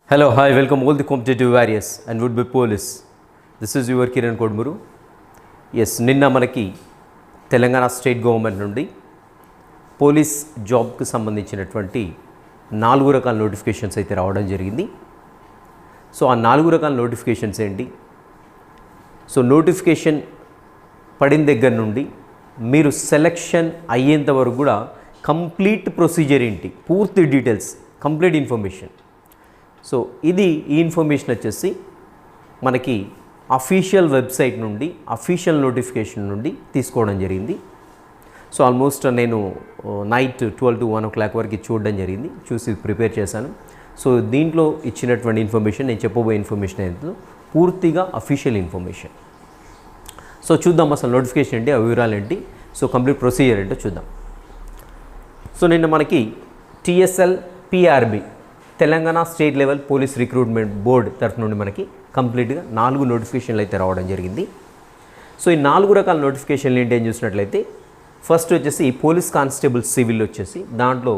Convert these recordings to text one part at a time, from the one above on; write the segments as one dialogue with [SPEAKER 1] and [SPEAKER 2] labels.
[SPEAKER 1] Hello, hi, welcome all the competitive warriors and would be police. This is your Kiran Kodmuru. Yes, నిన్న మనకి Telangana state government నుండి police జాబ్కి సంబంధించినటువంటి 4 రకాల notifications అయితే రావడం జరిగింది. సో ఆ 4 రకాల నోటిఫికేషన్స్ ఏంటి? సో నోటిఫికేషన్ పడిన దగ్గర నుండి మీరు సెలెక్షన్ అయ్యేంత వరకు కూడా కంప్లీట్ ప్రొసీజర్ ఏంటి, పూర్తి డీటెయిల్స్, కంప్లీట్ ఇన్ఫర్మేషన్. సో ఇది ఈ ఇన్ఫర్మేషన్ వచ్చేసి మనకి అఫీషియల్ వెబ్సైట్ నుండి, అఫీషియల్ నోటిఫికేషన్ నుండి తీసుకోవడం జరిగింది. సో ఆల్మోస్ట్ నేను నైట్ 12 to 1 o'clock వరకు చూడడం జరిగింది, చూసి ప్రిపేర్ చేశాను. సో దీంట్లో ఇచ్చినటువంటి ఇన్ఫర్మేషన్, నేను చెప్పబోయే ఇన్ఫర్మేషన్ ఏంటో పూర్తిగా అఫీషియల్ ఇన్ఫర్మేషన్. సో చూద్దాం అసలు నోటిఫికేషన్ ఏంటి, ఆ వివరాలు ఏంటి, సో కంప్లీట్ ప్రొసీజర్ ఏంటో చూద్దాం. సో నిన్న మనకి TSL PRB Telangana state level police recruitment board తరఫు నుండి మనకి కంప్లీట్గా 4 నోటిఫికేషన్లు అయితే రావడం జరిగింది. సో ఈ 4 రకాల నోటిఫికేషన్లు ఏంటి అని చూసినట్లయితే, ఫస్ట్ వచ్చేసి పోలీస్ కానిస్టేబుల్ సివిల్ వచ్చేసి దాంట్లో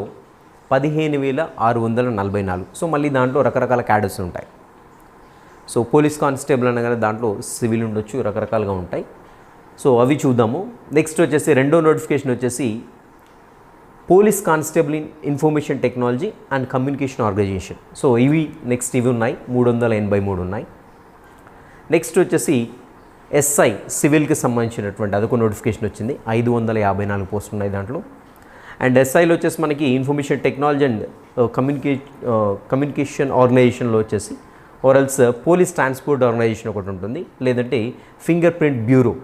[SPEAKER 1] 15,644. సో మళ్ళీ దాంట్లో రకరకాల క్యాడర్స్ ఉంటాయి. సో పోలీస్ కానిస్టేబుల్ అనగానే దాంట్లో సివిల్ ఉండొచ్చు, రకరకాలుగా ఉంటాయి. సో అవి చూద్దాము. నెక్స్ట్ వచ్చేసి రెండో నోటిఫికేషన్ వచ్చేసి police constable in information technology and communication organisation. So ఇవి నెక్స్ట్ ఇవి ఉన్నాయి, 383 ఉన్నాయి. నెక్స్ట్ వచ్చేసి ఎస్ఐ సివిల్కి సంబంధించినటువంటి అదొక నోటిఫికేషన్ వచ్చింది, 554 పోస్టులు ఉన్నాయి దాంట్లో. అండ్ ఎస్ఐలో వచ్చేసి మనకి ఇన్ఫర్మేషన్ టెక్నాలజీ అండ్ కమ్యూనికేషన్ ఆర్గనైజేషన్లో వచ్చేసి ఆర్ఎల్స్ పోలీస్ ట్రాన్స్పోర్ట్ ఆర్గనైజేషన్ ఒకటి ఉంటుంది, లేదంటే ఫింగర్ ప్రింట్ బ్యూరో.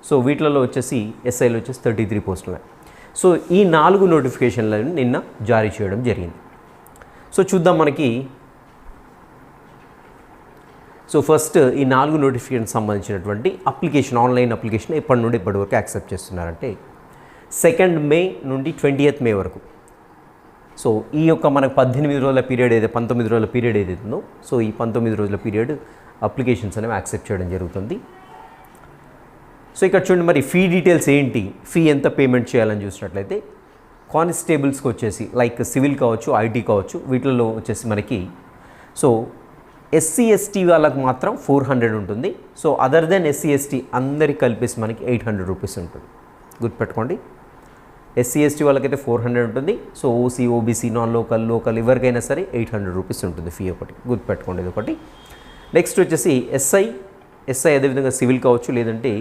[SPEAKER 1] సో వీటిలలో వచ్చేసి ఎస్ఐలో వచ్చేసి 33 పోస్టులు ఉన్నాయి. సో ఈ 4 నోటిఫికేషన్లను నిన్న జారీ చేయడం జరిగింది. సో చూద్దాం మనకి. సో ఫస్ట్ ఈ 4 నోటిఫికేషన్ సంబంధించినటువంటి అప్లికేషన్, ఆన్లైన్ అప్లికేషన్ ఎప్పటి నుండి ఇప్పటి వరకు యాక్సెప్ట్ చేస్తున్నారంటే 2 May నుండి 20th May వరకు. సో ఈ యొక్క మనకు 18 రోజుల పీరియడ్ ఏదైతే 19 రోజుల పీరియడ్ ఏదైతే ఉందో, సో ఈ 19 రోజుల పీరియడ్ అప్లికేషన్స్ అనేవి యాక్సెప్ట్ చేయడం జరుగుతుంది. సో ఇక్కడ చూడండి, మరి ఫీ డీటెయిల్స్ ఏంటి, ఫీ ఎంత పేమెంట్ చేయాలని చూసినట్లయితే కానిస్టేబుల్స్కి వచ్చేసి లైక్ సివిల్ కావచ్చు, ఐటీ కావచ్చు, వీటిల్లో వచ్చేసి మనకి సో ఎస్సీ ఎస్టీ వాళ్ళకి మాత్రం 400 ఉంటుంది. So other than SC ST అందరికి కలిపేసి మనకి 800 రూపీస్ ఉంటుంది, గుర్తుపెట్టుకోండి. ఎస్సీ ఎస్టీ వాళ్ళకైతే 400 ఉంటుంది. So OC, OBC, non local, local ఎవరికైనా సరే 800 రూపీస్ ఉంటుంది ఫీ, ఒకటి గుర్తుపెట్టుకోండి, ఇది ఒకటి. నెక్స్ట్ వచ్చేసి ఎస్ఐ అదేవిధంగా సివిల్ కావచ్చు, లేదంటే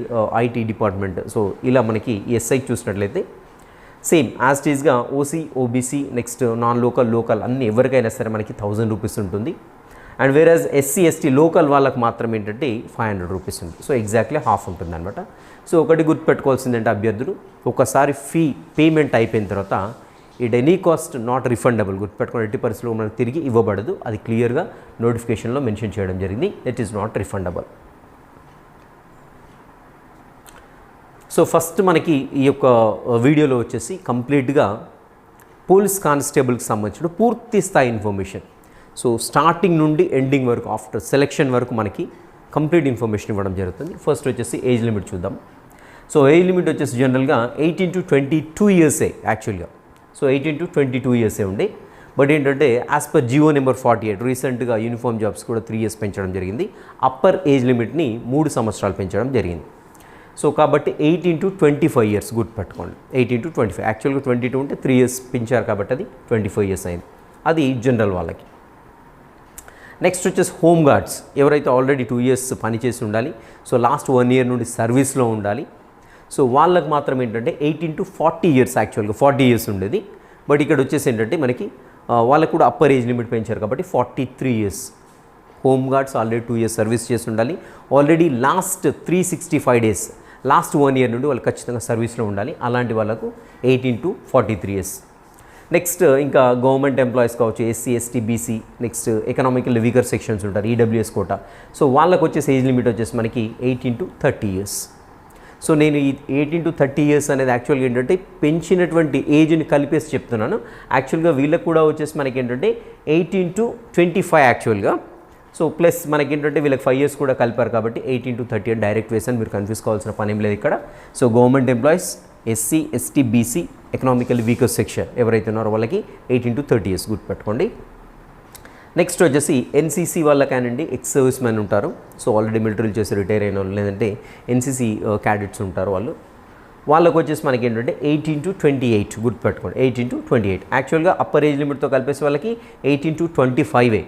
[SPEAKER 1] ఐటీ డిపార్ట్మెంట్. సో ఇలా మనకి ఎస్ఐ చూసినట్లయితే సేమ్ యాజ్ టీజ్గా OC, OBC, next non local, local అన్ని ఎవరికైనా సరే మనకి 1000 రూపీస్ ఉంటుంది. అండ్ వేరేజ్ ఎస్సీ ఎస్టీ లోకల్ వాళ్ళకి మాత్రం ఏంటంటే 500 రూపీస్ ఉంటుంది. సో ఎగ్జాక్ట్లీ హాఫ్ ఉంటుంది అనమాట. సో ఒకటి గుర్తుపెట్టుకోవాల్సిందంటే అభ్యర్థులు, ఒకసారి ఫీ పేమెంట్ అయిపోయిన తర్వాత it any cost not refundable, గుర్తుపెట్టుకుని ఎట్టి పరిస్థితుల్లో మనకు తిరిగి ఇవ్వబడదు. అది క్లియర్గా నోటిఫికేషన్లో మెన్షన్ చేయడం జరిగింది, it is not refundable. So first మనకి ఈ యొక్క వీడియోలో వచ్చేసి కంప్లీట్గా పోలీస్ కానిస్టేబుల్కి సంబంధించిన పూర్తి స్థాయి ఇన్ఫర్మేషన్, సో స్టార్టింగ్ నుండి ఎండింగ్ వరకు, ఆఫ్టర్ సెలెక్షన్ వరకు మనకి కంప్లీట్ ఇన్ఫర్మేషన్ ఇవ్వడం జరుగుతుంది. ఫస్ట్ వచ్చేసి ఏజ్ లిమిట్ చూద్దాం. సో ఏజ్ లిమిట్ వచ్చేసి జనరల్గా 18 to 22 ఇయర్సే యాక్చువల్గా. సో 18 to 22 ఇయర్సే ఉండే, బట్ ఏంటంటే యాజ్ పర్ జియో నెంబర్ 48 రీసెంట్గా యూనిఫామ్ జాబ్స్ కూడా 3 years పెంచడం జరిగింది. అప్పర్ ఏజ్ లిమిట్ని 3 సంవత్సరాలు పెంచడం జరిగింది. సో కాబట్టి 18 to 25 years గుర్తుపెట్టుకోండి, 18 to 25. యాక్చువల్గా 22 ఉంటే 3 years పెంచారు కాబట్టి అది 25 years అయింది, అది జనరల్ వాళ్ళకి. నెక్స్ట్ వచ్చేసి హోమ్ గార్డ్స్, ఎవరైతే ఆల్రెడీ 2 years పనిచేసి ఉండాలి, సో లాస్ట్ 1 year నుండి సర్వీస్లో ఉండాలి. సో వాళ్ళకి మాత్రం ఏంటంటే 18 to 40 years, యాక్చువల్గా 40 years ఉండేది, బట్ ఇక్కడ వచ్చేసి ఏంటంటే మనకి వాళ్ళకు కూడా అప్పర్ ఏజ్ లిమిట్ పెంచారు కాబట్టి 43 years. Home guards already 2 years service చేసి ఉండాలి, already last 365 days, last 1 year నుండి వాళ్ళు ఖచ్చితంగా సర్వీస్లో ఉండాలి. అలాంటి వాళ్ళకు 18 to 43 years. నెక్స్ట్ ఇంకా గవర్నమెంట్ ఎంప్లాయీస్ కావచ్చు, SC ST BC, next economical weaker sections ఉంటారు, ఈడబ్ల్యూఎస్ కోటా. సో వాళ్ళకు వచ్చేసి ఏజ్ లిమిట్ వచ్చేసి మనకి 18 to 30 years. సో నేను ఈ 18 to 30 years అనేది యాక్చువల్గా ఏంటంటే పెంచినటువంటి ఏజ్ని కలిపేసి చెప్తున్నాను. యాక్చువల్గా వీళ్ళకి కూడా వచ్చేసి మనకి ఏంటంటే 18 to 25 యాక్చువల్గా. సో ప్లస్ మనకి ఏంటంటే వీళ్ళకి 5 years కూడా కలిపారు కాబట్టి 18 to 30 అని డైరెక్ట్ వేసాను, మీరు కన్ఫ్యూజ్ కావాల్సిన పని ఏం లేదు ఇక్కడ. So government employees, SC ST BC, economical weaker section ఎవరైతే ఉన్నారో వాళ్ళకి 18 to 30 years గుర్తుపెట్టుకోండి. నెక్స్ట్ వచ్చేసి ఎన్సీసీ వాళ్ళకైనండి ఎక్స్ సర్వీస్ మెన్ ఉంటారు. సో ఆల్రెడీ మిలిటరీలు చేసి రిటైర్ అయిన వాళ్ళు, లేదంటే ఎన్సీసీ క్యాడెట్స్ ఉంటారు. వాళ్ళకు వచ్చేసి మనకి ఏంటంటే 18 to 28 గుర్తుపెట్టుకోండి. 18 to 28 యాక్చువల్గా అప్పర్ ఏజ్ లిమిట్తో కలిపేసి వాళ్ళకి 18 to 25.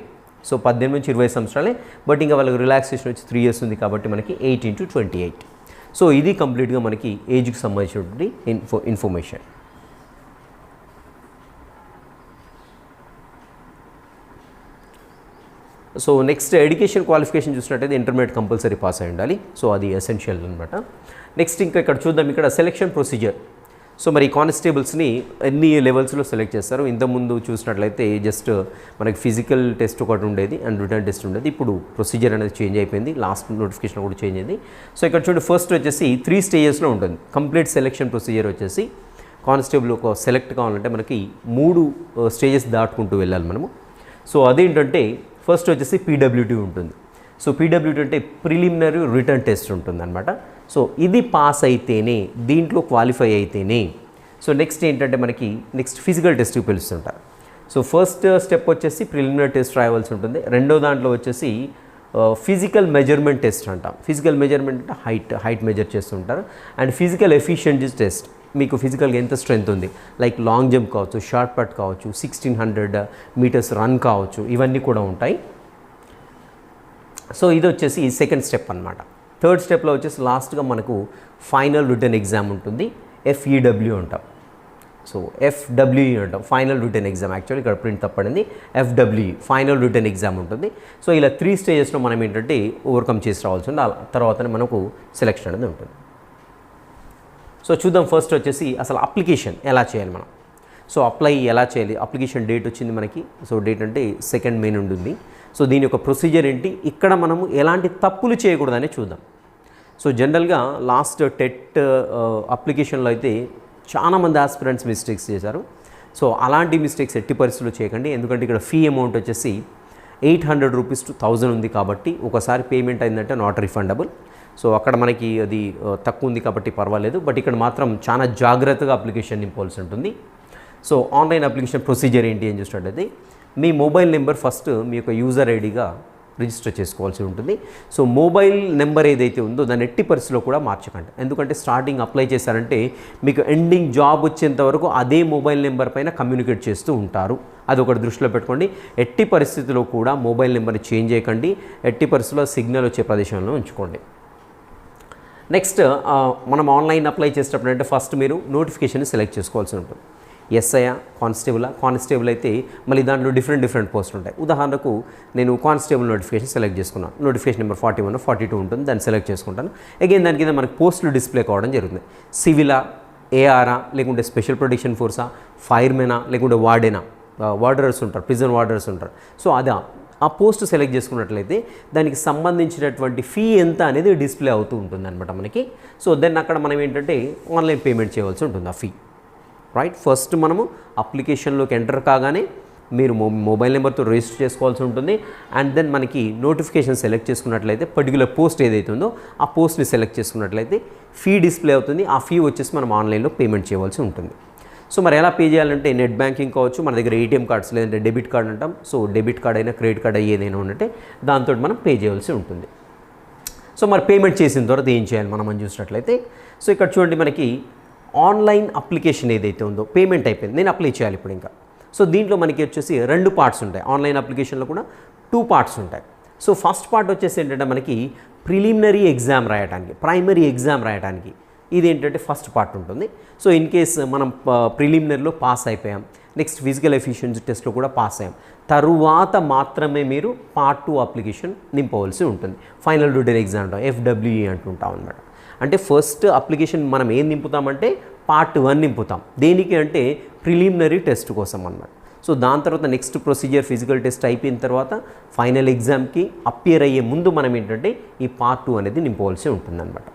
[SPEAKER 1] సో 18 నుంచి 20 సంవత్సరాలే. బట్ ఇంకా వాళ్ళకి రిలాక్సేషన్ వచ్చి 3 years ఉంది కాబట్టి మనకి 18 to 28. సో ఇది కంప్లీట్గా మనకి ఏజ్కి సంబంధించినటువంటి information. So next education qualification చూసినట్టయితే ఇంటర్మీడియట్ కంపల్సరీ పాస్ అయి ఉండాలి. సో అది ఎసెన్షియల్ అనమాట. నెక్స్ట్ ఇంకా ఇక్కడ చూద్దాం, ఇక్కడ సెలెక్షన్ ప్రొసీజర్. సో మరి కానిస్టేబుల్స్ని ఎన్ని లెవెల్స్లో సెలెక్ట్ చేస్తారు? ఇంతకుముందు చూసినట్లయితే జస్ట్ మనకి ఫిజికల్ టెస్ట్ ఒకటి ఉండేది అండ్ రిటర్న్ టెస్ట్ ఉండేది. ఇప్పుడు ప్రొసీజర్ అనేది చేంజ్ అయిపోయింది, లాస్ట్ నోటిఫికేషన్ కూడా చేంజ్ అయింది. సో ఇక్కడ చూడండి, ఫస్ట్ వచ్చేసి 3 stagesలో ఉంటుంది. కంప్లీట్ సెలెక్షన్ ప్రొసీజర్ వచ్చేసి కానిస్టేబుల్ ఒక సెలెక్ట్ కావాలంటే మనకి 3 stages దాటుకుంటూ వెళ్ళాలి మనము. సో అదేంటంటే ఫస్ట్ వచ్చేసి పీడబ్ల్యూటీ ఉంటుంది. సో పీడబ్ల్యూటీ అంటే ప్రిలిమినరీ రిటర్న్ టెస్ట్ ఉంటుంది అనమాట. సో ఇది పాస్ అయితేనే, దీంట్లో క్వాలిఫై అయితేనే సో నెక్స్ట్ ఏంటంటే మనకి నెక్స్ట్ ఫిజికల్ టెస్ట్కి పిలుస్తుంటారు. సో ఫస్ట్ స్టెప్ వచ్చేసి ప్రిలిమినరీ టెస్ట్ రాయవలసి ఉంటుంది. రెండో దాంట్లో వచ్చేసి ఫిజికల్ మెజర్మెంట్ టెస్ట్ అంటాం. ఫిజికల్ మెజర్మెంట్ అంటే హైట్ మెజర్ చేస్తుంటారు. అండ్ ఫిజికల్ ఎఫిషియన్సీ టెస్ట్, మీకు ఫిజికల్గా ఎంత స్ట్రెంత్ ఉంది, లైక్ లాంగ్ జంప్ కావచ్చు, షార్ట్ పట్ కావచ్చు, 1600 meters రన్ కావచ్చు, ఇవన్నీ కూడా ఉంటాయి. సో ఇది వచ్చేసి సెకండ్ స్టెప్ అనమాట. థర్డ్ స్టెప్లో వచ్చేసి లాస్ట్గా మనకు ఫైనల్ రిటర్న్ ఎగ్జామ్ ఉంటుంది. FEW అంటాం. సో FWE అంటాం, ఫైనల్ రిటర్న్ ఎగ్జామ్. యాక్చువల్లీ ఇక్కడ ప్రింట్ తప్పడింది, FWE ఫైనల్ రిటర్న్ ఎగ్జామ్ ఉంటుంది. సో ఇలా 3 stagesలో మనం ఏంటంటే ఓవర్కమ్ చేసి రావాల్సి ఉంది. తర్వాతనే మనకు సెలెక్షన్ అనేది ఉంటుంది. సో చూద్దాం, ఫస్ట్ వచ్చేసి అసలు అప్లికేషన్ ఎలా చేయాలి మనం. సో అప్లై ఎలా చేయాలి, అప్లికేషన్ డేట్ వచ్చింది మనకి. సో డేట్ అంటే 2nd May నుండి ఉంది. సో దీని యొక్క ప్రొసీజర్ ఏంటి, ఇక్కడ మనము ఎలాంటి తప్పులు చేయకూడదని చూద్దాం. సో జనరల్గా లాస్ట్ టెట్ అప్లికేషన్లో అయితే చాలామంది ఆస్పిరెంట్స్ మిస్టేక్స్ చేశారు. సో అలాంటి మిస్టేక్స్ ఎట్టి పరిస్థితుల్లో చేయకండి. ఎందుకంటే ఇక్కడ ఫీ అమౌంట్ వచ్చేసి 800 rupees to 1000 ఉంది కాబట్టి ఒకసారి పేమెంట్ అయిందంటే నాట్ రిఫండబుల్. సో అక్కడ మనకి అది తక్కువ ఉంది కాబట్టి పర్వాలేదు. బట్ ఇక్కడ మాత్రం చాలా జాగ్రత్తగా అప్లికేషన్ నింపాల్సి ఉంటుంది. సో ఆన్లైన్ అప్లికేషన్ ప్రొసీజర్ ఏంటి అని చూసినట్టయితే మీ మొబైల్ నెంబర్ ఫస్ట్ మీ యొక్క యూజర్ ఐడిగా రిజిస్టర్ చేసుకోవాల్సి ఉంటుంది. సో మొబైల్ నెంబర్ ఏదైతే ఉందో దాన్ని ఎట్టి పరిస్థితిలో కూడా మార్చకండి. ఎందుకంటే స్టార్టింగ్ అప్లై చేశారంటే మీకు ఎండింగ్ జాబ్ వచ్చేంత వరకు అదే మొబైల్ నెంబర్ పైన కమ్యూనికేట్ చేస్తూ ఉంటారు. అది ఒకటి దృష్టిలో పెట్టుకోండి. ఎట్టి పరిస్థితిలో కూడా మొబైల్ నెంబర్ని చేంజ్ చేయకండి. ఎట్టి పరిస్థితిలో సిగ్నల్ వచ్చే ప్రదేశంలో ఉంచుకోండి. నెక్స్ట్ మనం ఆన్లైన్ అప్లై చేసేటప్పుడు అంటే ఫస్ట్ మీరు నోటిఫికేషన్ సెలెక్ట్ చేసుకోవాల్సి ఉంటుంది. ఎస్ఐ కానిస్టేబుల్ అయితే మళ్ళీ దాంట్లో డిఫరెంట్ పోస్టులు ఉంటాయి. ఉదాహరణకు నేను కానిస్టేబుల్ నోటిఫికేషన్ సెలెక్ట్ చేసుకున్నాను. నోటిఫికేషన్ నెంబర్ 41, 42 ఉంటుంది, దాన్ని సెలెక్ట్ చేసుకుంటాను. అగైన్ దాని కింద మనకు పోస్టులు డిస్ప్లే కావడం జరుగుతుంది. సివిలా, ఏఆర్ఆ, లేకుంటే స్పెషల్ ప్రొటెక్షన్ ఫోర్సా, ఫైర్మెనా, లేకుంటే వార్డర్స్ ఉంటారు, ప్రిజన్ వార్డర్స్ ఉంటారు. సో అదా ఆ పోస్ట్ సెలెక్ట్ చేసుకున్నట్లయితే దానికి సంబంధించినటువంటి ఫీ ఎంత అనేది డిస్ప్లే అవుతూ ఉంటుంది అనమాట మనకి. సో దెన్ అక్కడ మనం ఏంటంటే ఆన్లైన్ పేమెంట్ చేయవలసి ఉంటుంది ఆ ఫీ. రైట్, ఫస్ట్ మనము అప్లికేషన్లోకి ఎంటర్ కాగానే మీరు మొబైల్ నెంబర్తో రిజిస్టర్ చేసుకోవాల్సి ఉంటుంది. అండ్ దెన్ మనకి నోటిఫికేషన్ సెలెక్ట్ చేసుకున్నట్లయితే పర్టికులర్ పోస్ట్ ఏదైతే ఉందో ఆ పోస్ట్ని సెలెక్ట్ చేసుకున్నట్లయితే ఫీ డిస్ప్లే అవుతుంది. ఆ ఫీ వచ్చేసి మనం ఆన్లైన్లో పేమెంట్ చేయవలసి ఉంటుంది. సో మరి ఎలా పే చేయాలంటే నెట్ బ్యాంకింగ్ కావచ్చు, మన దగ్గర ATM కార్డ్స్ లేదంటే డెబిట్ కార్డ్ అంటాం. సో డెబిట్ కార్డ్ అయినా క్రెడిట్ కార్డ్ ఏదైనా ఉంటే దాంతో మనం పే చేయవలసి ఉంటుంది. సో మరి పేమెంట్ చేసిన తర్వాత ఏం చేయాలి మనం చూసినట్లయితే, సో ఇక్కడ చూడండి మనకి ఆన్లైన్ అప్లికేషన్ ఏదైతే ఉందో పేమెంట్ అయిపోయింది, నేను అప్లై చేయాలి ఇప్పుడు ఇంకా. సో దీంట్లో మనకి వచ్చేసి 2 parts ఉంటాయి. ఆన్లైన్ అప్లికేషన్లో కూడా 2 parts ఉంటాయి. సో ఫస్ట్ పార్ట్ వచ్చేసి ఏంటంటే మనకి ప్రిలిమినరీ ఎగ్జామ్ రాయడానికి, ప్రైమరీ ఎగ్జామ్ రాయడానికి ఇది ఏంటంటే ఫస్ట్ పార్ట్ ఉంటుంది. సో ఇన్ కేస్ మనం ప్రిలిమినరీలో పాస్ అయిపోయాం, నెక్స్ట్ ఫిజికల్ ఎఫిషియన్సీ టెస్ట్లో కూడా పాస్ అయ్యాం, తరువాత మాత్రమే మీరు పార్ట్ 2 అప్లికేషన్ నింపవలసి ఉంటుంది. ఫైనల్ రిటర్న్ ఎగ్జామ్ అంటాం, FWE అంటుంటాం అనమాట. అంటే ఫస్ట్ అప్లికేషన్ మనం ఏం నింపుతామంటే పార్ట్ 1 నింపుతాం. దేనికి అంటే ప్రిలిమినరీ టెస్ట్ కోసం అన్నమాట. సో దాని తర్వాత నెక్స్ట్ ప్రొసీజర్ ఫిజికల్ టెస్ట్ అయిపోయిన తర్వాత ఫైనల్ ఎగ్జామ్కి అపియర్ అయ్యే ముందు మనం ఏంటంటే ఈ పార్ట్ 2 అనేది నింపవలసి ఉంటుందన్నమాట.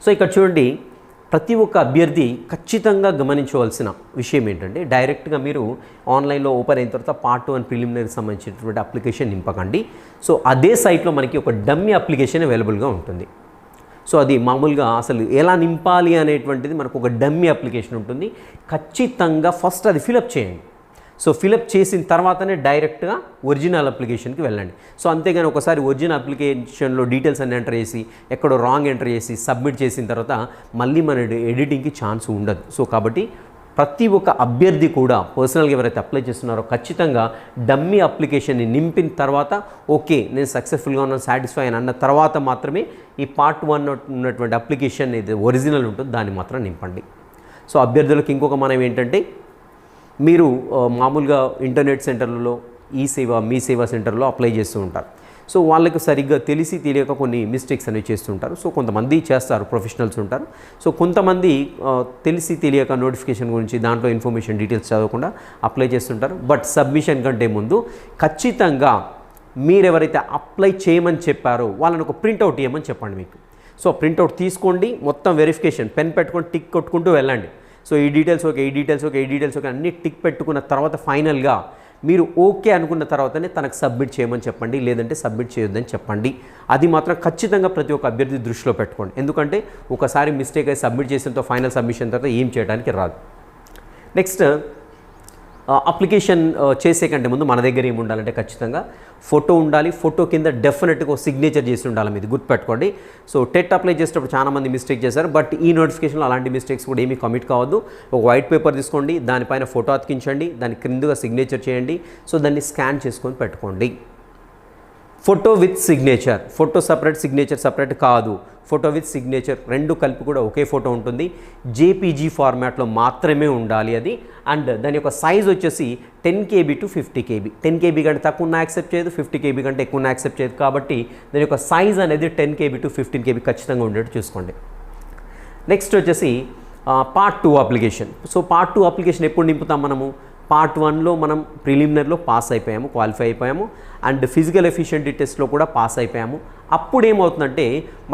[SPEAKER 1] సో ఇక్కడ చూడండి, ప్రతి ఒక్క అభ్యర్థి ఖచ్చితంగా గమనించవలసిన విషయం ఏంటంటే డైరెక్ట్గా మీరు ఆన్లైన్లో ఓపెన్ అయిన తర్వాత పార్ట్ 1 ప్రిలిమినరీకి సంబంధించినటువంటి అప్లికేషన్ నింపకండి. సో అదే సైట్లో మనకి ఒక డమ్మీ అప్లికేషన్ అవైలబుల్గా ఉంటుంది. సో అది మామూలుగా అసలు ఎలా నింపాలి అనేటువంటిది మనకు ఒక డమ్మీ అప్లికేషన్ ఉంటుంది. ఖచ్చితంగా ఫస్ట్ అది ఫిలప్ చేయండి. సో ఫిలప్ చేసిన తర్వాతనే డైరెక్ట్గా ఒరిజినల్ అప్లికేషన్కి వెళ్ళండి. సో అంతేగాని ఒకసారి ఒరిజినల్ అప్లికేషన్లో డీటెయిల్స్ అన్ని ఎంటర్ చేసి ఎక్కడో రాంగ్ ఎంటర్ చేసి సబ్మిట్ చేసిన తర్వాత మళ్ళీ మన ఎడిటింగ్కి ఛాన్స్ ఉండదు. సో కాబట్టి ప్రతి ఒక్క అభ్యర్థి కూడా పర్సనల్గా ఎవరైతే అప్లై చేస్తున్నారో ఖచ్చితంగా డమ్మీ అప్లికేషన్ని నింపిన తర్వాత ఓకే నేను సక్సెస్ఫుల్గా ఉన్నాను సాటిస్ఫై అని అన్న తర్వాత మాత్రమే ఈ పార్ట్ 1 ఉన్నటువంటి అప్లికేషన్ ఇది ఒరిజినల్ ఉంటుంది దాన్ని మాత్రం నింపండి. సో అభ్యర్థులకు ఇంకొక మనం ఏంటంటే మీరు మామూలుగా ఇంటర్నెట్ సెంటర్లలో ఈ సేవ మీ సేవా సెంటర్లో అప్లై చేస్తూ ఉంటారు. సో వాళ్ళకి సరిగ్గా తెలిసి తెలియక కొన్ని మిస్టేక్స్ అనేవి చేస్తుంటారు. సో కొంతమంది చేస్తారు, ప్రొఫెషనల్స్ ఉంటారు. సో కొంతమంది తెలిసి తెలియక నోటిఫికేషన్ గురించి దాంట్లో ఇన్ఫర్మేషన్ డీటెయిల్స్ చదవకుండా అప్లై చేస్తుంటారు. బట్ సబ్మిషన్ కంటే ముందు ఖచ్చితంగా మీరెవరైతే అప్లై చేయమని చెప్పారో వాళ్ళని ఒక ప్రింట్అవుట్ ఇవ్వమని చెప్పండి మీకు. సో ప్రింట్అవుట్ తీసుకోండి, మొత్తం వెరిఫికేషన్ పెన్ పెట్టుకొని టిక్ కొట్టుకుంటూ వెళ్ళండి. సో ఈ డీటెయిల్స్ ఓకే, ఈ డీటెయిల్స్ ఓకే, ఈ డీటెయిల్స్ ఓకే అన్నీ టిక్ పెట్టుకున్న తర్వాత ఫైనల్గా మీరు ఓకే అనుకున్న తర్వాతనే తనకు సబ్మిట్ చేయమని చెప్పండి, లేదంటే సబ్మిట్ చేయొద్దని చెప్పండి. అది మాత్రం ఖచ్చితంగా ప్రతి ఒక్క అభ్యర్థి దృష్టిలో పెట్టుకోండి. ఎందుకంటే ఒకసారి మిస్టేక్ అయి సబ్మిట్ చేసిన ఫైనల్ సబ్మిషన్ తర్వాత ఏం చేయడానికి రాదు. నెక్స్ట్ అప్లికేషన్ చేసే కంటే ముందు మన దగ్గర ఏమి ఉండాలంటే ఖచ్చితంగా ఫోటో ఉండాలి. ఫోటో కింద డెఫినెట్గా ఒక సిగ్నేచర్ చేసి ఉండాలి, మీది గుర్తుపెట్టుకోండి. సో టెట్ అప్లై చేసేటప్పుడు చాలామంది మిస్టేక్ చేశారు, బట్ ఈ నోటిఫికేషన్లో అలాంటి మిస్టేక్స్ కూడా ఏమీ కమిట్ కావద్దు. ఒక వైట్ పేపర్ తీసుకోండి, దానిపైన ఫోటో అతికించండి, దాని క్రిందగా సిగ్నేచర్ చేయండి. సో దాన్ని స్కాన్ చేసుకొని పెట్టుకోండి. Photo with signature, photo separate signature separate కాదు, ఫోటో విత్ సిగ్నేచర్ రెండు కలిపి కూడా ఒకే ఫోటో ఉంటుంది. జేపీజీ ఫార్మాట్లో మాత్రమే ఉండాలి అది. అండ్ దాని యొక్క సైజ్ వచ్చేసి 10 KB to 50 KB. 10 KB కంటే తక్కువ ఉన్న యాక్సెప్ట్ చేయదు, 50 KB కంటే ఎక్కువ ఉన్న యాక్సెప్ట్ చేయదు. కాబట్టి దాని యొక్క సైజ్ అనేది 10 KB to 15 KB ఖచ్చితంగా ఉండేట్టు చూసుకోండి. నెక్స్ట్ వచ్చేసి part 2 application. So part 2 application ఎప్పుడు నింపుతాం మనము? పార్ట్ 1లో మనం ప్రిలిమినరీలో పాస్ అయిపోయాము, క్వాలిఫై అయిపోయాము, అండ్ ఫిజికల్ ఎఫిషియెంటీ టెస్ట్లో కూడా పాస్ అయిపోయాము. అప్పుడు ఏమవుతుందంటే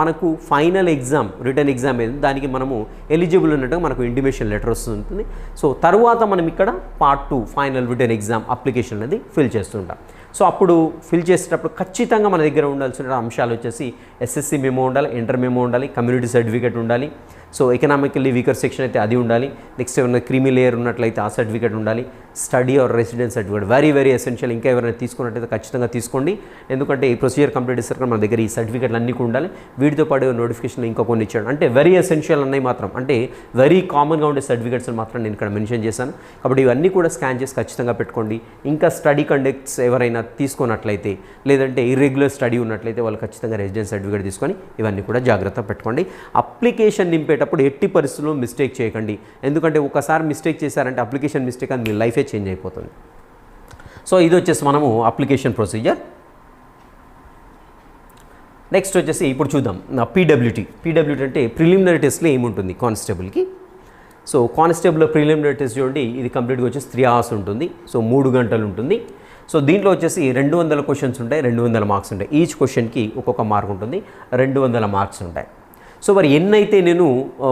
[SPEAKER 1] మనకు ఫైనల్ ఎగ్జామ్, రిటర్న్ ఎగ్జామ్ ఏది దానికి మనము ఎలిజిబుల్ ఉన్నట్టుగా మనకు ఇంటిమేషన్ లెటర్ వస్తుంది. సో తర్వాత మనం ఇక్కడ part 2 final written exam application అనేది ఫిల్ చేస్తుంటాం. సో అప్పుడు ఫిల్ చేసేటప్పుడు ఖచ్చితంగా మన దగ్గర ఉండాల్సిన అంశాలు వచ్చేసి SSC మెమో ఉండాలి, ఇంటర్ మెమో ఉండాలి, కమ్యూనిటీ సర్టిఫికేట్ ఉండాలి. సో ఎకనామికల్లీ వీకర్ సెక్షన్ అయితే అది ఉండాలి. నెక్స్ట్ ఏమైనా క్రీమీ లేయర్ ఉన్నట్లయితే ఆ సర్టిఫికేట్ ఉండాలి. Study or residence certificate very very essential. ఇంకా ఎవరైనా తీసుకున్నట్టయితే ఖచ్చితంగా తీసుకోండి, ఎందుకంటే ఈ ప్రొసీజర్ కంప్లీట్ చేసాక మన దగ్గర ఈ సర్టిఫికేట్లు అన్నీ కూడా ఉండాలి. వీటితో పాటు నోటిఫికేషన్ ఇంకా కొన్ని ఇచ్చాడు, అంటే వెరీ ఎసెన్షియల్ అన్నవి మాత్రం, అంటే వెరీ కామన్గా ఉండే సర్టిఫికేట్స్ మాత్రం నేను ఇక్కడ మెన్షన్ చేశాను. కాబట్టి ఇవన్నీ కూడా స్కాన్ చేసి ఖచ్చితంగా పెట్టుకోండి. ఇంకా స్టడీ కండక్ట్స్ ఎవరైనా తీసుకున్నట్లయితే, లేదంటే ఇర్రెగ్యులర్ స్టడీ ఉన్నట్లయితే వాళ్ళు ఖచ్చితంగా రెసిడెన్స్ సర్టిఫికేట్ తీసుకొని ఇవన్నీ కూడా జాగ్రత్త పెట్టుకోండి. అప్లికేషన్ నింపేటప్పుడు ఎట్టి పరిస్థితుల్లో మిస్టేక్ చేయకండి, ఎందుకంటే ఒకసారి మిస్టేక్ చేశారంటే అప్లికేషన్ మిస్టేక్ అని మీ లైఫే చేంజ్ అయిపోతుంది. సో ఇది వచ్చేసి మనము అప్లికేషన్ ప్రొసీజర్. నెక్స్ట్ వచ్చేసి ఇప్పుడు చూద్దాం పీడబ్ల్యూటీ. పీడబ్ల్యూటీ అంటే ప్రిలిమినరీ టెస్ట్లో ఏముంటుంది కానిస్టేబుల్కి. సో కానిస్టేబుల్ ప్రిలిమినరీ టెస్ట్ చూడండి, ఇది కంప్లీట్గా వచ్చేసి 3 hours ఉంటుంది. సో 3 గంటలు ఉంటుంది. సో దీంట్లో వచ్చేసి 200 క్వశ్చన్స్ ఉంటాయి, 200 మార్క్స్ ఉంటాయి. ఈచ్ క్వశ్చన్కి ఒక్కొక్క మార్క్ ఉంటుంది, 200 మార్క్స్ ఉంటాయి. సో మరి ఎన్నైతే నేను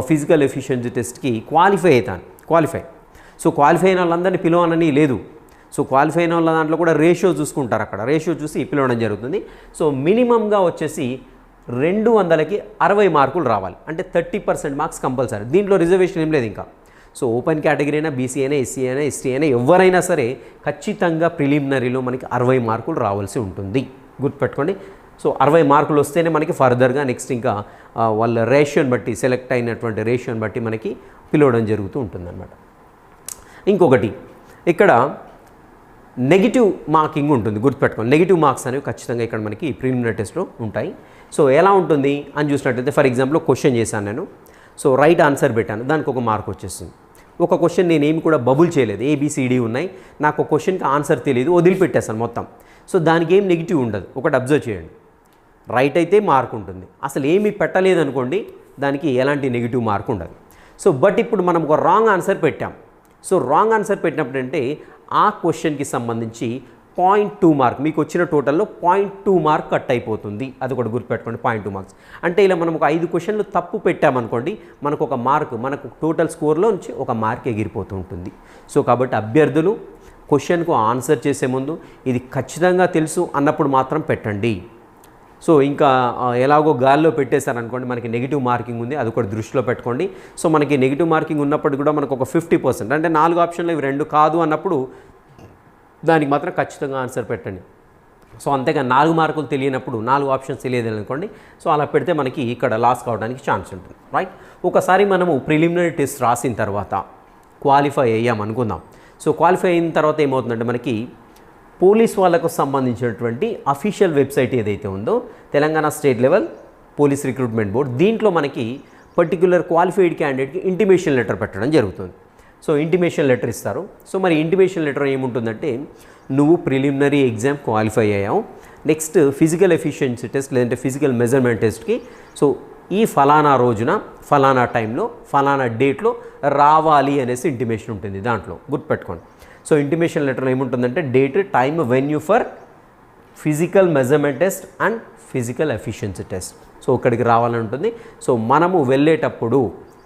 [SPEAKER 1] ఫిజికల్ ఎఫిషియన్సీ టెస్ట్కి క్వాలిఫై అవుతాను, సో క్వాలిఫై అయిన వాళ్ళందరినీ పిలవనని లేదు. సో క్వాలిఫై అయిన వాళ్ళ దాంట్లో కూడా రేషియో చూసుకుంటారు, అక్కడ రేషియో చూసి పిలవడం జరుగుతుంది. సో మినిమంగా వచ్చేసి 200కి 60 మార్కులు రావాలి, అంటే 30% మార్క్స్ కంపల్సరీ. దీంట్లో రిజర్వేషన్ ఏం లేదు ఇంకా. సో ఓపెన్ కేటగిరీ అయినా, బీసీ అయినా, ఎస్సీ అయినా, ఎస్టీ అయినా, ఎవరైనా సరే ఖచ్చితంగా ప్రిలిమినరీలో మనకి 60 మార్కులు రావాల్సి ఉంటుంది, గుర్తుపెట్టుకోండి. సో 60 మార్కులు వస్తేనే మనకి ఫర్దర్గా నెక్స్ట్ ఇంకా వాళ్ళ రేషియోని బట్టి, సెలెక్ట్ అయినటువంటి రేషియోని బట్టి మనకి పిలవడం జరుగుతూ ఉంటుందన్నమాట. ఇంకొకటి ఇక్కడ నెగిటివ్ మార్కింగ్ ఉంటుంది, గుర్తుపెట్టుకోండి. నెగిటివ్ మార్క్స్ అనేవి ఖచ్చితంగా ఇక్కడ మనకి ప్రిలిమినరీ టెస్ట్లో ఉంటాయి. సో ఎలా ఉంటుంది అని చూసినట్టయితే, ఫర్ ఎగ్జాంపుల్ క్వశ్చన్ చేశాను నేను, సో రైట్ ఆన్సర్ పెట్టాను, దానికి ఒక మార్క్ వచ్చేస్తుంది. ఒక క్వశ్చన్ నేనేమి కూడా బబుల్ చేయలేదు, ABCD ఉన్నాయి, నాకు ఒక క్వశ్చన్కి ఆన్సర్ తెలియదు, వదిలిపెట్టేస్తాను మొత్తం. సో దానికి ఏం నెగిటివ్ ఉండదు. ఒకటి అబ్జర్వ్ చేయండి, రైట్ అయితే మార్క్ ఉంటుంది, అసలు ఏమీ పెట్టలేదు అనుకోండి దానికి ఎలాంటి నెగిటివ్ మార్క్ ఉండదు. సో బట్ ఇప్పుడు మనం ఒక రాంగ్ ఆన్సర్ పెట్టాం. సో రాంగ్ ఆన్సర్ పెట్టినప్పుడు అంటే ఆ క్వశ్చన్కి సంబంధించి 0.2 మార్క్, మీకు వచ్చిన టోటల్లో 0.2 మార్క్ కట్ అయిపోతుంది. అది కూడా గుర్తుపెట్టుకోండి, 0.2 మార్క్స్. అంటే ఇలా మనం ఒక 5 క్వశ్చన్లు తప్పు పెట్టామనుకోండి, మనకు ఒక మార్క్, మనకు టోటల్ స్కోర్లో నుంచి ఒక మార్క్ ఎగిరిపోతూ ఉంటుంది. సో కాబట్టి అభ్యర్థులు క్వశ్చన్కు ఆన్సర్ చేసే ముందు ఇది ఖచ్చితంగా తెలుసు అన్నప్పుడు మాత్రం పెట్టండి. సో ఇంకా ఎలాగో గాల్లో పెట్టేశారనుకోండి మనకి నెగిటివ్ మార్కింగ్ ఉంది, అది కూడా దృష్టిలో పెట్టుకోండి. సో మనకి నెగిటివ్ మార్కింగ్ ఉన్నప్పుడు కూడా మనకు ఒక 50%, అంటే 4 ఆప్షన్లు ఇవి 2 కాదు అన్నప్పుడు దానికి మాత్రం ఖచ్చితంగా ఆన్సర్ పెట్టండి. సో అంతేగా 4 మార్కులు తెలియనప్పుడు 4 ఆప్షన్స్ తెలియదు అనుకోండి, సో అలా పెడితే మనకి ఇక్కడ లాస్ కావడానికి ఛాన్స్ ఉంటుంది, రైట్. ఒకసారి మనము ప్రిలిమినరీ టెస్ట్ రాసిన తర్వాత క్వాలిఫై అయ్యాం అనుకుందాం. సో క్వాలిఫై అయిన తర్వాత ఏమవుతుందంటే మనకి పోలీస్ వాళ్ళకు సంబంధించినటువంటి అఫీషియల్ వెబ్సైట్ ఏదైతే ఉందో Telangana state level police recruitment board, దీంట్లో మనకి పర్టిక్యులర్ క్వాలిఫైడ్ క్యాండిడేట్కి ఇంటిమేషన్ లెటర్ పెట్టడం జరుగుతుంది. సో ఇంటిమేషన్ లెటర్ ఇస్తారు. సో మరి ఇంటిమేషన్ లెటర్ ఏముంటుందంటే నువ్వు ప్రిలిమినరీ ఎగ్జామ్ క్వాలిఫై అయ్యావు, నెక్స్ట్ ఫిజికల్ ఎఫిషియన్సీ టెస్ట్ లేదంటే ఫిజికల్ మెజర్మెంట్ టెస్ట్కి సో ఈ ఫలానా రోజున ఫలానా టైంలో ఫలానా డేట్లో రావాలి అనేసి ఇంటిమేషన్ ఉంటుంది. దాంట్లో గుర్తుపెట్టుకోండి. సో ఇంటిమేషన్ లెటర్లో ఏముంటుందంటే date, time, venue for physical measurement test and physical efficiency test. So ఇక్కడికి రావాలని ఉంటుంది. సో మనము వెళ్ళేటప్పుడు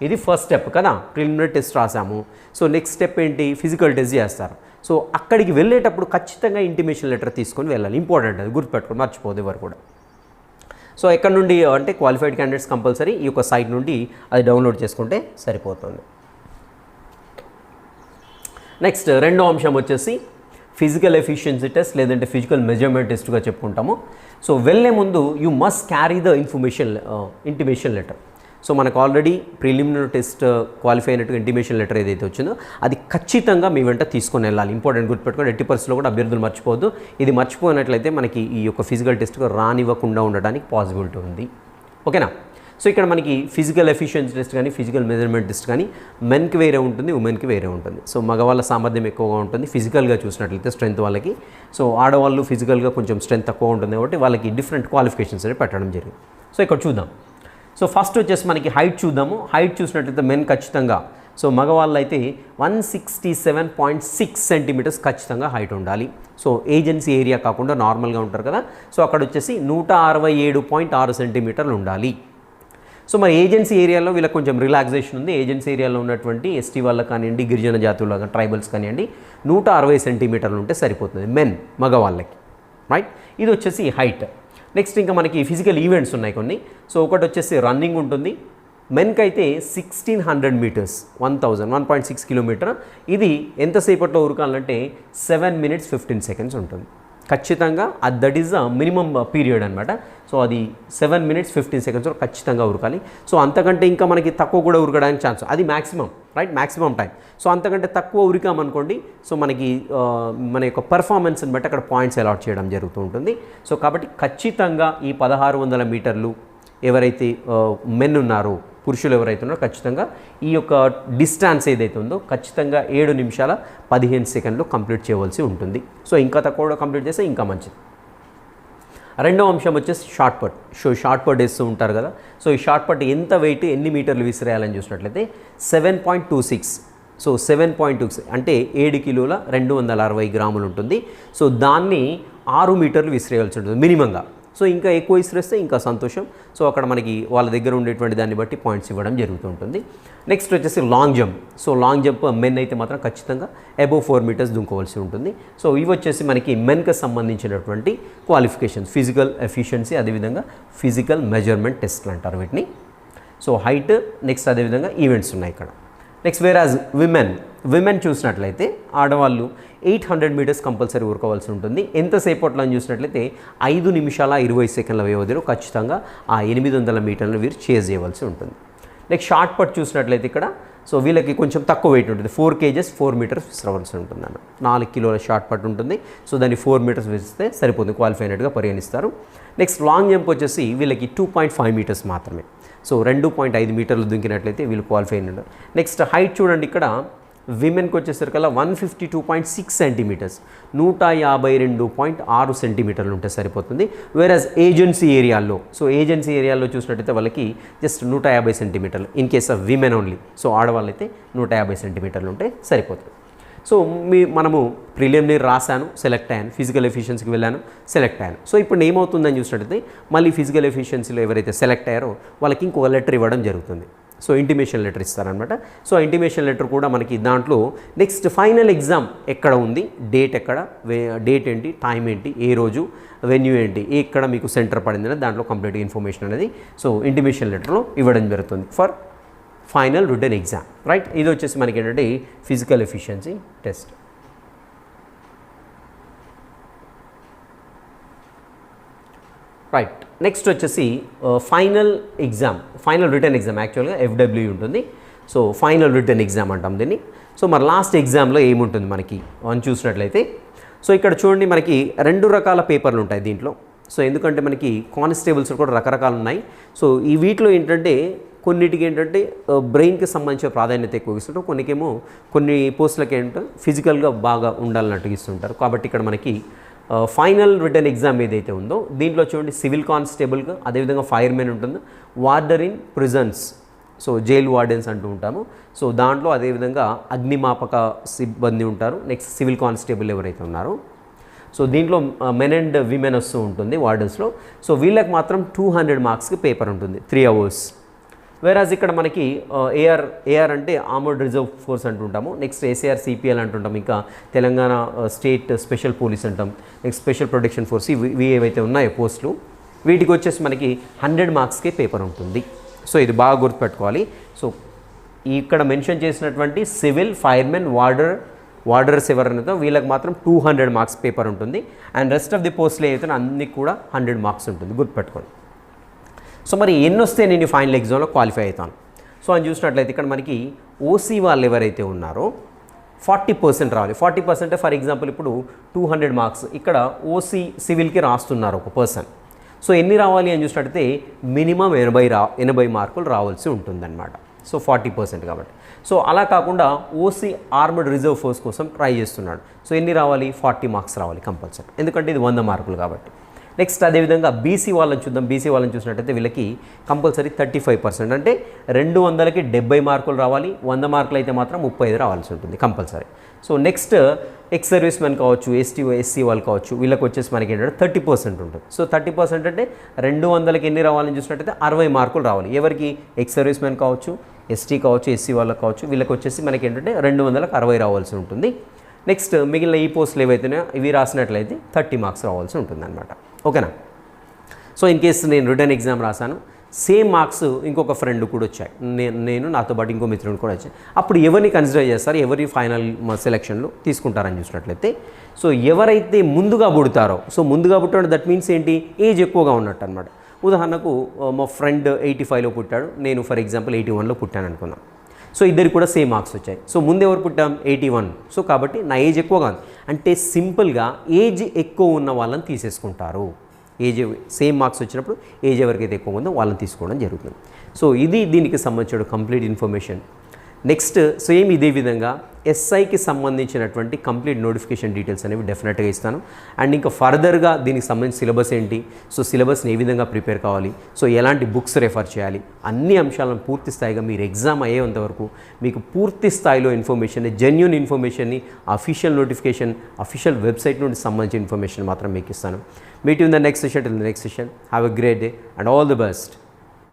[SPEAKER 1] ఇది ఫస్ట్ స్టెప్ కదా, ప్రిలిమినరీ టెస్ట్ రాసాము. సో నెక్స్ట్ స్టెప్ ఏంటి, ఫిజికల్ టెస్ట్ చేస్తారు. సో అక్కడికి వెళ్ళేటప్పుడు ఖచ్చితంగా ఇంటిమేషన్ లెటర్ తీసుకొని వెళ్ళాలి. ఇంపార్టెంట్, అది గుర్తుపెట్టుకొని మర్చిపోదు ఎవరు కూడా. సో ఎక్కడ నుండి అంటే క్వాలిఫైడ్ క్యాండిడేట్స్ కంపల్సరీ ఈ యొక్క సైట్ నుండి అది డౌన్లోడ్ చేసుకుంటే సరిపోతుంది. నెక్స్ట్ రెండో అంశం వచ్చేసి ఫిజికల్ ఎఫిషియన్సీ టెస్ట్ లేదంటే ఫిజికల్ మెజర్మెంట్ టెస్ట్గా చెప్పుకుంటాము. సో వెళ్ళే ముందు you must carry the intimation letter. So మనకు ఆల్రెడీ ప్రిలిమినరీ టెస్ట్ క్వాలిఫై అయినట్టుగా ఇంటిమేషన్ లెటర్ ఏదైతే వచ్చిందో అది ఖచ్చితంగా మీ వెంట తీసుకొని వెళ్ళాలి. ఇంపార్టెంట్, గుర్తుపెట్టుకోండి. 80% కూడా అభ్యర్థులు మర్చిపోవద్దు. ఇది మర్చిపోయినట్లయితే మనకి ఈ యొక్క ఫిజికల్ టెస్ట్గా రానివ్వకుండా ఉండడానికి పాసిబిలిటీ ఉంది. ఓకేనా. సో ఇక్కడ మనకి ఫిజికల్ ఎఫిషియన్సీ టెస్ట్ కానీ ఫిజికల్ మెజర్మెంట్ టెస్ట్ కానీ మెన్కి వేరే ఉంటుంది, ఉమెన్కి వేరే ఉంటుంది. సో మగవాళ్ళ సామర్థ్యం ఎక్కువగా ఉంటుంది ఫిజికల్గా చూసినట్లయితే స్ట్రెంత్ వాళ్ళకి. సో ఆడవాళ్ళు ఫిజికల్గా కొంచెం స్ట్రెంత్ తక్కువ ఉంటుంది కాబట్టి వాళ్ళకి డిఫరెంట్ క్వాలిఫికేషన్స్ అనేవి పెట్టడం జరిగింది. సో ఇక్కడ చూద్దాం. సో ఫస్ట్ వచ్చేసి మనకి హైట్ చూద్దాము. హైట్ చూసినట్లయితే మెన్ ఖచ్చితంగా, సో మగవాళ్ళు అయితే 167.6 సెంటీమీటర్స్ ఖచ్చితంగా హైట్ ఉండాలి. సో ఏజెన్సీ ఏరియా కాకుండా నార్మల్గా ఉంటారు కదా, సో అక్కడ వచ్చేసి 167.6 సెంటీమీటర్లు ఉండాలి. సో మరి ఏజెన్సీ ఏరియాలో వీళ్ళకి కొంచెం రిలాక్సేషన్ ఉంది. ఏజెన్సీ ఏరియాలో ఉన్నటువంటి ఎస్టీ వాళ్ళకి కానివ్వండి, గిరిజన జాతుల ట్రైబల్స్ కానివ్వండి 160 సెంటీమీటర్లు ఉంటే సరిపోతుంది మెన్, మగవాళ్ళకి, రైట్. ఇది వచ్చేసి హైట్. నెక్స్ట్ ఇంకా మనకి ఫిజికల్ ఈవెంట్స్ ఉన్నాయి కొన్ని. సో ఒకటి వచ్చేసి రన్నింగ్ ఉంటుంది. మెన్కి అయితే 1600 మీటర్స్ 1.6 కిలోమీటర్. ఇది ఎంతసేపట్లో ఉరకాలంటే 7 minutes 15 seconds ఉంటుంది ఖచ్చితంగా. That is the minimum period అనమాట. సో అది 7 minutes 15 seconds ఖచ్చితంగా ఉరకాలి. సో అంతకంటే ఇంకా మనకి తక్కువ కూడా ఉరకడానికి ఛాన్స్, అది maximum, right, maximum time. So అంతకంటే తక్కువ ఉరికామనుకోండి, సో మనకి మన యొక్క పర్ఫార్మెన్స్ని బట్టి అక్కడ పాయింట్స్ అలాట్ చేయడం జరుగుతూ ఉంటుంది. సో కాబట్టి ఖచ్చితంగా ఈ 1600 మీటర్లు ఎవరైతే మెన్ ఉన్నారో, పురుషులు ఎవరైతే ఉన్నారో ఖచ్చితంగా ఈ యొక్క డిస్టాన్స్ ఏదైతే ఉందో ఖచ్చితంగా 7 నిమిషాల 15 సెకండ్లు కంప్లీట్ చేయవలసి ఉంటుంది. సో ఇంకా తక్కువ కంప్లీట్ చేస్తే ఇంకా మంచిది. రెండవ అంశం వచ్చేసి షార్ట్ పట్. సో షార్ట్ పట్ వేస్తూ ఉంటారు కదా, సో ఈ షార్ట్ పట్ ఎంత వెయిట్, ఎన్ని మీటర్లు విసిరేయాలని చూసినట్లయితే 7.26. సో 7.26 అంటే 7 కిలోల 260 గ్రాములు ఉంటుంది. సో దాన్ని 6 మీటర్లు విసిరేయాల్సి ఉంటుంది మినిమంగా. సో ఇంకా ఎక్కువ విసిరేస్తే ఇంకా సంతోషం. సో అక్కడ మనకి వాళ్ళ దగ్గర ఉండేటువంటి దాన్ని బట్టి పాయింట్స్ ఇవ్వడం జరుగుతూ ఉంటుంది. నెక్స్ట్ వచ్చేసి long jump. So long jump men అయితే మాత్రం ఖచ్చితంగా అబోవ్ 4 meters దుంకోవాల్సి ఉంటుంది. సో ఇవి వచ్చేసి మనకి మెన్కి సంబంధించినటువంటి క్వాలిఫికేషన్స్, ఫిజికల్ ఎఫిషియన్సీ, అదేవిధంగా ఫిజికల్ మెజర్మెంట్ టెస్ట్లు అంటారు వీటిని. సో హైట్, నెక్స్ట్ అదేవిధంగా ఈవెంట్స్ ఉన్నాయి ఇక్కడ. నెక్స్ట్ వేరాజ్ విమెన్ చూసినట్లయితే ఆడవాళ్ళు 800 meters కంపల్సరీ ఉరకవలసి ఉంటుంది. ఎంతసేపట్లో అని చూసినట్లయితే 5 నిమిషాల 20 సెకండ్ల వ్యవధిలో ఖచ్చితంగా ఆ 800 మీటర్లను వీరు చేజ్ చేయవలసి ఉంటుంది. నెక్స్ట్ షార్ట్ పట్ చూసినట్లయితే ఇక్కడ సో వీళ్ళకి కొంచెం తక్కువ వెయిట్ ఉంటుంది. 4 kgs 4 meters విసరవలసి ఉంటుంది అన్న. 4 కిలోల షార్ట్ పట్ ఉంటుంది. సో దాన్ని 4 meters విసిస్తే సరిపోతుంది, క్వాలిఫై అయినట్టుగా పరిగణిస్తారు. నెక్స్ట్ లాంగ్ జంప్ వచ్చేసి వీళ్ళకి 2.5 meters మాత్రమే. సో 2.5 మీటర్లు దుంకినట్లయితే వీళ్ళు క్వాలిఫై అయినట్టు. నెక్స్ట్ హైట్ చూడండి, ఇక్కడ విమెన్కి వచ్చేసరికల్లా 152.6 సెంటీమీటర్స్ 152.6 సెంటీమీటర్లు ఉంటే సరిపోతుంది. వేరస్ ఏజెన్సీ ఏరియాల్లో, సో ఏజెన్సీ ఏరియాలో చూసినట్టయితే వాళ్ళకి జస్ట్ 150 సెంటీమీటర్లు in case of women only. So ఆడవాళ్ళైతే 150 సెంటీమీటర్లు ఉంటే సరిపోతుంది. సో మనము ప్రిలిమినరీ రాశాను, సెలెక్ట్ అయ్యాను, ఫిజికల్ ఎఫిషియన్సీకి వెళ్ళాను, సెలెక్ట్ అయ్యాను. సో ఇప్పుడు ఏమవుతుందని చూసినట్టయితే మళ్ళీ ఫిజికల్ ఎఫిషియన్సీలో ఎవరైతే సెలెక్ట్ అయ్యారో వాళ్ళకి ఇంకో లెటర్ ఇవ్వడం జరుగుతుంది. సో ఇంటిమేషన్ లెటర్ ఇస్తారనమాట. సో ఇంటిమేషన్ లెటర్ కూడా మనకి దాంట్లో నెక్స్ట్ ఫైనల్ ఎగ్జామ్ ఎక్కడ ఉంది, డేట్ ఎక్కడ, డేట్ ఏంటి, టైం ఏంటి, ఏ రోజు, వెన్యూ ఏంటి, ఎక్కడ మీకు సెంటర్ పడింది అనేది దాంట్లో కంప్లీట్ ఇన్ఫర్మేషన్ అనేది సో ఇంటిమేషన్ లెటర్లో ఇవ్వడం జరుగుతుంది for final written exam, right. ఇది వచ్చేసి మనకి ఏంటంటే physical efficiency test. Right. Next వచ్చేసి ఫైనల్ రిటర్న్ ఎగ్జామ్ యాక్చువల్గా FW ఉంటుంది. సో ఫైనల్ రిటర్న్ ఎగ్జామ్ అంటాం దీన్ని. సో మరి లాస్ట్ ఎగ్జామ్లో ఏముంటుంది మనకి అని చూసినట్లయితే, సో ఇక్కడ చూడండి మనకి 2 రకాల పేపర్లు ఉంటాయి దీంట్లో. సో ఎందుకంటే మనకి కానిస్టేబుల్స్ కూడా రకరకాలు ఉన్నాయి. సో ఈ వీటిలో ఏంటంటే కొన్నిటికి ఏంటంటే బ్రెయిన్కి సంబంధించిన ప్రాధాన్యత ఎక్కువ ఇస్తుంటారు, కొన్ని పోస్టులకి ఏంటంటే ఫిజికల్గా బాగా ఉండాలన్నట్టు ఇస్తుంటారు. కాబట్టి ఇక్కడ మనకి ఫైనల్ రిటర్న్ ఎగ్జామ్ ఏదైతే ఉందో దీంట్లో చూడండి సివిల్ కానిస్టేబుల్గా, అదేవిధంగా ఫైర్మెన్ ఉంటుంది, warder in prisons, so jail wardens అంటూ ఉంటాము. సో దాంట్లో అదేవిధంగా అగ్నిమాపక సిబ్బంది ఉంటారు. నెక్స్ట్ సివిల్ కానిస్టేబుల్ ఎవరైతే ఉన్నారో, సో దీంట్లో మెన్ అండ్ విమెన్ వస్తూ ఉంటుంది వార్డెన్స్లో. సో వీళ్ళకి మాత్రం 200 మార్క్స్కి పేపర్ ఉంటుంది, 3 hours. వేరాజ్ ఇక్కడ మనకి ఏఆర్ అంటే ఆర్మర్డ్ రిజర్వ్ ఫోర్స్ అంటుంటాము. నెక్స్ట్ SAR CPL అంటుంటాం, ఇంకా తెలంగాణ స్టేట్ స్పెషల్ పోలీస్ అంటాం, నెక్స్ట్ స్పెషల్ ప్రొటెక్షన్ ఫోర్స్. ఇవి ఏవైతే ఉన్నాయో పోస్టులు, వీటికి వచ్చేసి మనకి 100 మార్క్స్కే పేపర్ ఉంటుంది. సో ఇది బాగా గుర్తుపెట్టుకోవాలి. సో ఇక్కడ మెన్షన్ చేసినటువంటి సివిల్, ఫైర్మెన్, వార్డర్స్ ఎవరైతే వీళ్ళకి మాత్రం 200 మార్క్స్ పేపర్ ఉంటుంది. అండ్ రెస్ట్ ఆఫ్ ది పోస్టులు ఏవైతే అన్ని కూడా 100 మార్క్స్ ఉంటుంది, గుర్తుపెట్టుకోండి. సో మరి ఎన్ని వస్తే నేను ఫైనల్ ఎగ్జామ్లో క్వాలిఫై అవుతాను? సో అని చూసినట్లయితే ఇక్కడ మనకి OC వాళ్ళు ఎవరైతే ఉన్నారో 40% రావాలి. 40% ఫర్ ఎగ్జాంపుల్ ఇప్పుడు 200 మార్క్స్ ఇక్కడ OC సివిల్కి రాస్తున్నారు ఒక పర్సన్. సో ఎన్ని రావాలి అని చూసినట్టయితే మినిమం 80 మార్కులు రావాల్సి ఉంటుందన్నమాట. సో 40% కాబట్టి. సో అలా కాకుండా OC ఆర్మర్డ్ రిజర్వ్ ఫోర్స్ కోసం ట్రై చేస్తున్నాడు. సో ఎన్ని రావాలి? 40 మార్క్స్ రావాలి కంపల్సరీ, ఎందుకంటే ఇది 100 మార్కులు కాబట్టి. నెక్స్ట్ అదేవిధంగా BC వాళ్ళని చూద్దాం. BC వాళ్ళని చూసినట్టయితే వీళ్ళకి కంపల్సరీ 35%, అంటే 200కి 70 మార్కులు రావాలి. 100 మార్కులు అయితే మాత్రం 35 రావాల్సి ఉంటుంది compulsory. So next ex service men కావచ్చు, SC వాళ్ళు కావచ్చు, వీళ్ళకి వచ్చేసి మనకి ఏంటంటే 30% ఉంటుంది. సో 30% అంటే 200కి ఎన్ని రావాలని చూసినట్టయితే 60 మార్కులు రావాలి. ఎవరికి? ఎక్స్ సర్వీస్ మెన్ కావచ్చు, ST కావచ్చు, SC వాళ్ళకి కావచ్చు, వీళ్ళకి వచ్చేసి మనకి ఏంటంటే 200కి 60 రావాల్సి ఉంటుంది. నెక్స్ట్ మిగిలిన ఈ పోస్టులు ఏవైతున్నాయో ఇవి రాసినట్లయితే 30 మార్క్స్ రావాల్సి ఉంటుంది అనమాట. ఓకేనా? సో ఇన్ కేసు నేను రిటర్న్ ఎగ్జామ్ రాశాను, సేమ్ మార్క్స్ ఇంకొక ఫ్రెండ్ కూడా వచ్చాయి, నేను నాతో పాటు ఇంకో మిత్రుడు కూడా వచ్చాయి. అప్పుడు ఎవరిని కన్సిడర్ చేస్తారు, ఎవరి ఫైనల్ సెలక్షన్లో తీసుకుంటారని చూసినట్లయితే, సో ఎవరైతే ముందుగా పుడతారో, సో ముందుగా పుట్టాడు దట్ మీన్స్ ఏంటి? ఏజ్ ఎక్కువగా ఉన్నట్టు అనమాట. ఉదాహరణకు మా ఫ్రెండ్ 85లో పుట్టాడు, నేను ఫర్ ఎగ్జాంపుల్ 81లో పుట్టాను అనుకున్నాం. సో ఇద్దరికి కూడా సేమ్ మార్క్స్ వచ్చాయి. సో ముందు ఎవరు పుట్టాం? 81. సో కాబట్టి నా ఏజ్ ఎక్కువగా ఉంది అంటే సింపుల్గా ఏజ్ ఎక్కువ ఉన్న వాళ్ళని తీసేసుకుంటారు. ఏజ్ సేమ్ మార్క్స్ వచ్చినప్పుడు ఏజ్ ఎవరికైతే ఎక్కువ ఉందో వాళ్ళని తీసుకోవడం జరుగుతుంది. సో ఇది దీనికి సంబంధించిన కంప్లీట్ ఇన్ఫర్మేషన్. నెక్స్ట్ సేమ్ ఇదే విధంగా SIకి సంబంధించినటువంటి కంప్లీట్ నోటిఫికేషన్ డీటెయిల్స్ అనేవి డెఫినెట్గా ఇస్తాను. అండ్ ఇంకా ఫర్దర్గా దీనికి సంబంధించి సిలబస్ ఏంటి, సో సిలబస్ని ఏ విధంగా ప్రిపేర్ కావాలి, సో ఎలాంటి బుక్స్ రెఫర్ చేయాలి, అన్ని అంశాలను పూర్తి స్థాయిగా మీరు ఎగ్జామ్ అయ్యేంత వరకు మీకు పూర్తి స్థాయిలో ఇన్ఫర్మేషన్, జెన్యూన్ ఇన్ఫర్మేషన్ని అఫీషియల్ నోటిఫికేషన్, అఫీషియల్ వెబ్సైట్ నుండి సంబంధించిన ఇన్ఫర్మేషన్ మాత్రం మీకు ఇస్తాను. Meet in the next session. Till the next session, have a great day and all the best.